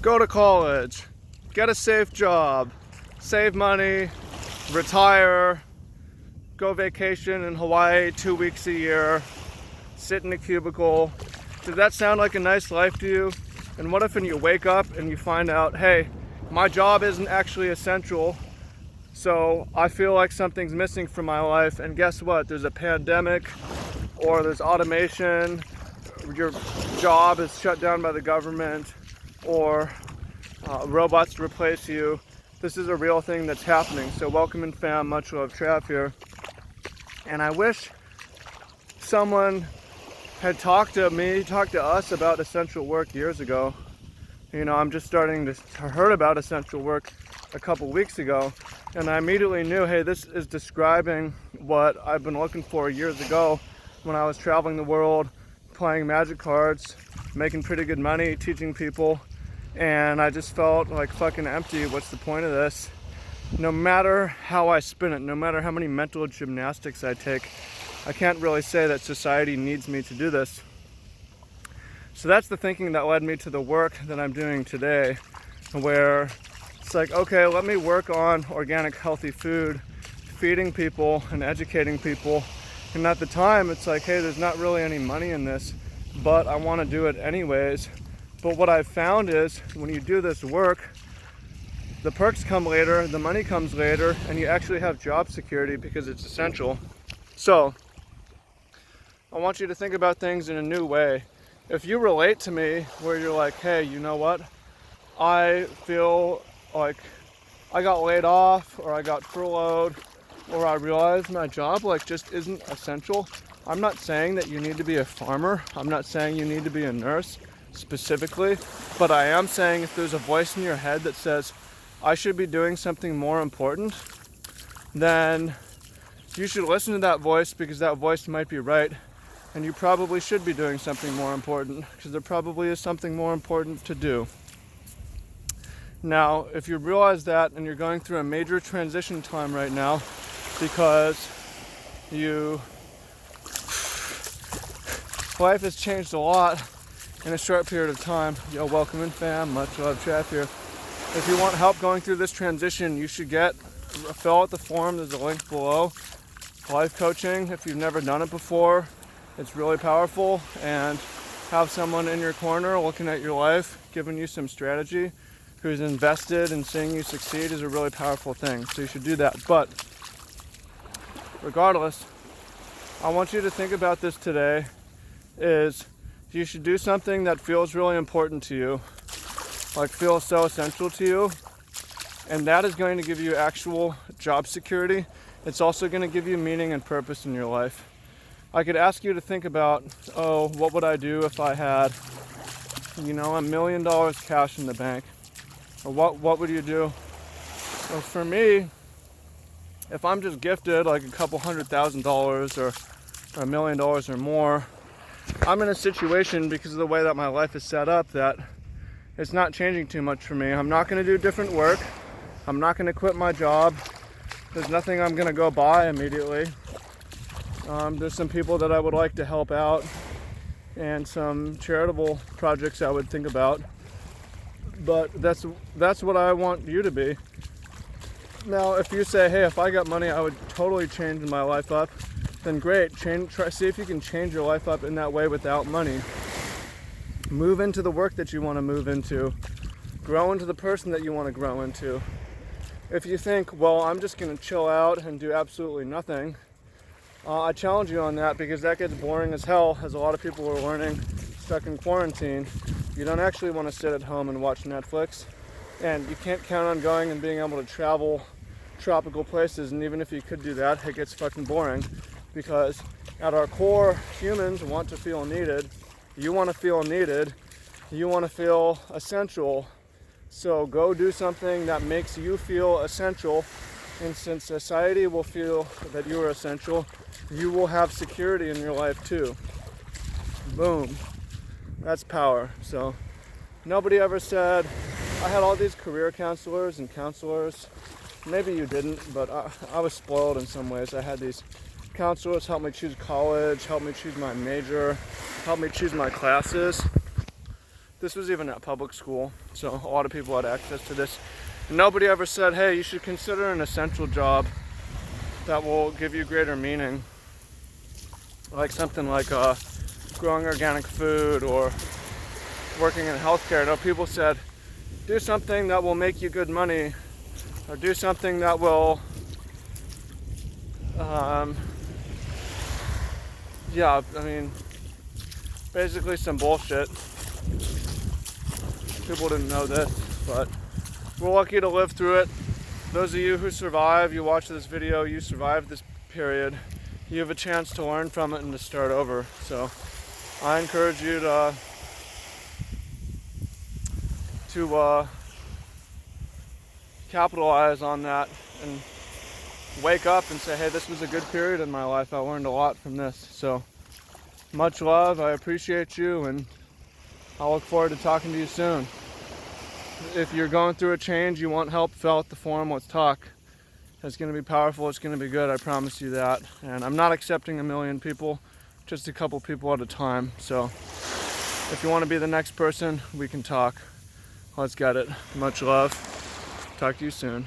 go to college, get a safe job, save money, retire, go vacation in Hawaii 2 weeks a year, sit in a cubicle. Does that sound like a nice life to you? And what if when you wake up and you find out, hey, my job isn't actually essential, so I feel like something's missing from my life, and guess what? There's a pandemic, or there's automation, your job is shut down by the government, or robots to replace you. This is a real thing that's happening. So welcome in fam, much love, Trav here. And I wish someone had talked to us about essential work years ago. You know, I'm just starting to heard about essential work a couple weeks ago, and I immediately knew, hey, this is describing what I've been looking for years ago when I was traveling the world, playing magic cards, making pretty good money, teaching people, and I just felt like fucking empty. What's the point of this? No matter how I spin it, no matter how many mental gymnastics I take, I can't really say that society needs me to do this. So that's the thinking that led me to the work that I'm doing today, where it's like, okay, let me work on organic, healthy food, feeding people and educating people. And at the time, it's like, hey, there's not really any money in this, but I want to do it anyways. But what I've found is when you do this work, the perks come later, the money comes later, and you actually have job security because it's essential. So I want you to think about things in a new way. If you relate to me where you're like, hey, you know what? I feel like I got laid off, or I got furloughed, or I realized my job just isn't essential. I'm not saying that you need to be a farmer. I'm not saying you need to be a nurse specifically, but I am saying if there's a voice in your head that says, I should be doing something more important, then you should listen to that voice, because that voice might be right, and you probably should be doing something more important, because there probably is something more important to do. Now, if you realize that and you're going through a major transition time right now because life has changed a lot in a short period of time. Yo, welcome in fam, much love, Trav here. If you want help going through this transition, you should fill out the form. There's a link below. Life coaching, if you've never done it before, it's really powerful, and have someone in your corner looking at your life, giving you some strategy, who's invested in seeing you succeed, is a really powerful thing. So you should do that. But regardless, I want you to think about this today, is you should do something that feels really important to you, like feels so essential to you, and that is going to give you actual job security. It's also going to give you meaning and purpose in your life. I could ask you to think about, oh, what would I do if I had, $1 million cash in the bank? Or what would you do? Well, for me, if I'm just gifted like a couple $100,000 or $1 million or more, I'm in a situation, because of the way that my life is set up, that it's not changing too much for me. I'm not going to do different work. I'm not going to quit my job. There's nothing I'm going to go buy immediately. There's some people that I would like to help out, and some charitable projects I would think about. But that's what I want you to be. Now, if you say, hey, if I got money, I would totally change my life up, then great. See if you can change your life up in that way without money. Move into the work that you want to move into. Grow into the person that you want to grow into. If you think, well, I'm just going to chill out and do absolutely nothing, I challenge you on that, because that gets boring as hell, as a lot of people are learning stuck in quarantine. You don't actually want to sit at home and watch Netflix, and you can't count on going and being able to travel tropical places, and even if you could do that, it gets fucking boring, because at our core, humans want to feel needed. You want to feel needed. You want to feel essential. So go do something that makes you feel essential, and since society will feel that you are essential, you will have security in your life too. Boom. That's power. So nobody ever said, I had all these career counselors and counselors. Maybe you didn't, but I was spoiled in some ways. I had these counselors help me choose college, help me choose my major, help me choose my classes. This was even at public school, so a lot of people had access to this. And nobody ever said, hey, you should consider an essential job that will give you greater meaning. Like something like growing organic food or working in healthcare. No, people said, do something that will make you good money, or do something that will, yeah, I mean, basically some bullshit. People didn't know this, but we're lucky to live through it. Those of you who survive, you watch this video, you survived this period, you have a chance to learn from it and to start over. So I encourage you to capitalize on that and wake up and say, hey, this was a good period in my life. I learned a lot from this. So much love. I appreciate you, and I look forward to talking to you soon. If you're going through a change, you want help, fill out the form. Let's talk. It's going to be powerful. It's going to be good. I promise you that. And I'm not accepting 1 million people, just a couple people at a time. So if you want to be the next person, we can talk. Let's get it. Much love. Talk to you soon.